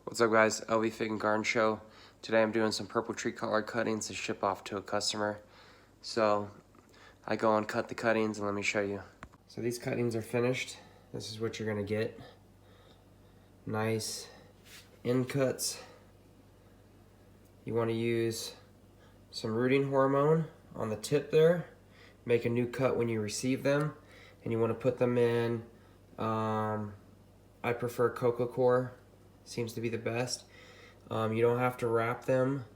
What's up guys, LV Fig and Garden Show. Today I'm doing some purple tree collard cuttings to ship off to a customer. So I go and cut the cuttings and let me show you. So these cuttings are finished. This is what you're gonna get. Nice end cuts. You wanna use some rooting hormone on the tip there. Make a new cut when you receive them. And you wanna put them in, I prefer coco coir. Seems to be the best. You don't have to wrap them,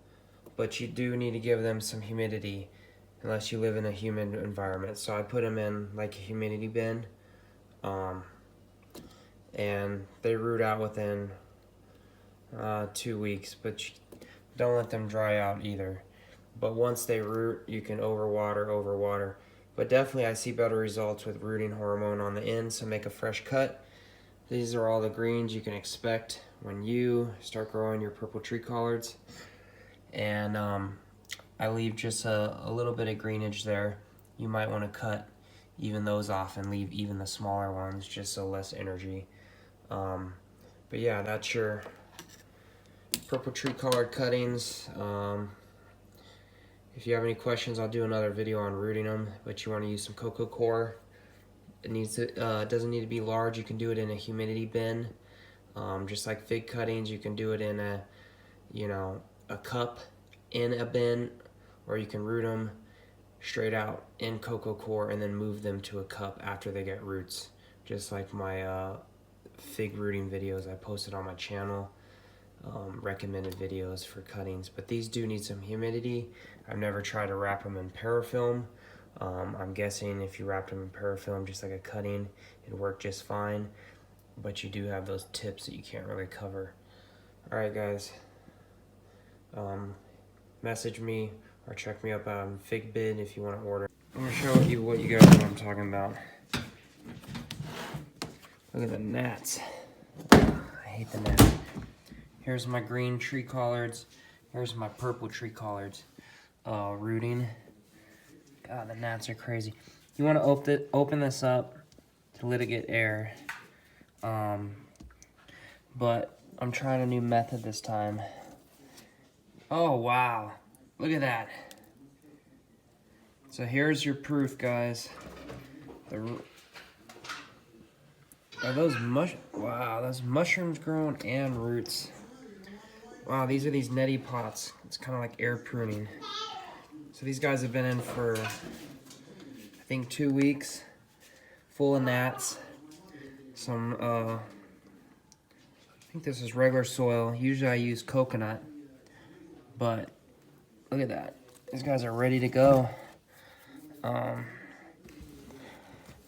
but you do need to give them some humidity unless you live in a humid environment. So I put them in like a humidity bin, and they root out within 2 weeks, but don't let them dry out either. But once they root, you can overwater. But definitely I see better results with rooting hormone on the end, so make a fresh cut. These are all the greens you can expect when you start growing your purple tree collards. And I leave just a little bit of greenage there. You might want to cut even those off and leave even the smaller ones just so less energy. But yeah, that's your purple tree collard cuttings. If you have any questions, I'll do another video on rooting them, but you want to use some coco coir. It doesn't need to be large. You can do it in a humidity bin, just like fig cuttings. You can do it in a cup in a bin, or you can root them straight out in coco coir and then move them to a cup after they get roots, just like my fig rooting videos I posted on my channel. Recommended videos for cuttings, but these do need some humidity. I've never tried to wrap them in parafilm. I'm guessing if you wrapped them in parafilm just like a cutting, it'd work just fine, but you do have those tips that you can't really cover. Alright guys, message me or check me up on FigBid if you want to order. I'm going to show you what you guys know what I'm talking about. Look at the gnats. I hate the gnats. Here's my green tree collards. Here's my purple tree collards. Rooting. God, the gnats are crazy. You want to open this up to let it get air. But I'm trying a new method this time. Oh, wow. Look at that. So here's your proof, guys. Are those wow, those mushrooms growing and roots. Wow, these are these neti pots. It's kind of like air pruning. So these guys have been in for, I think, 2 weeks, full of gnats. Some, I think this is regular soil. Usually I use coconut, but look at that. These guys are ready to go.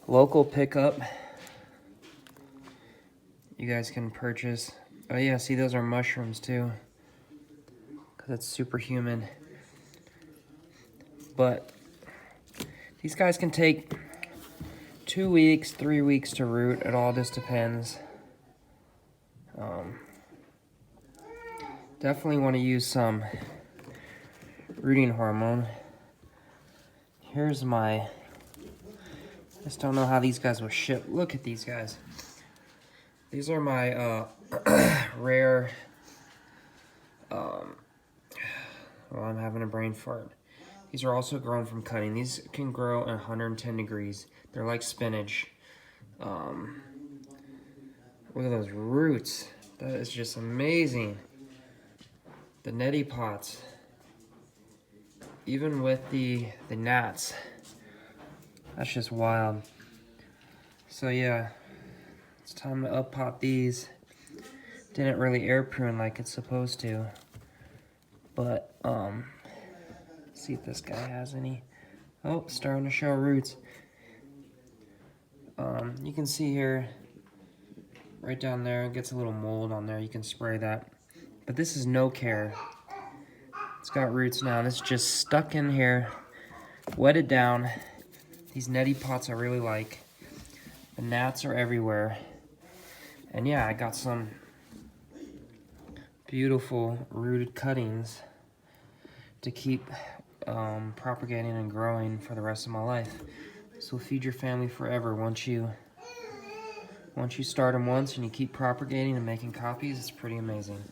Local pickup. You guys can purchase. Oh yeah, see, those are mushrooms too, because it's super humid. But these guys can take 2 weeks, 3 weeks to root. It all just depends. Definitely want to use some rooting hormone. Here's my, just don't know how these guys will ship. Look at these guys. These are my rare, well, I'm having a brain fart. These are also grown from cutting. These can grow at 110 degrees. They're like spinach. Look at those roots. That is just amazing. The neti pots. Even with the gnats. That's just wild. So yeah, it's time to up pot these. Didn't really air prune like it's supposed to. But, see if this guy has any. Oh, starting to show roots. You can see here, right down there, it gets a little mold on there. You can spray that. But this is no care. It's got roots now. This is just stuck in here, wetted down. These neti pots I really like. The gnats are everywhere. And yeah, I got some beautiful rooted cuttings to keep propagating and growing for the rest of my life. This will feed your family forever once you Once you start them once and you keep propagating and making copies, it's pretty amazing.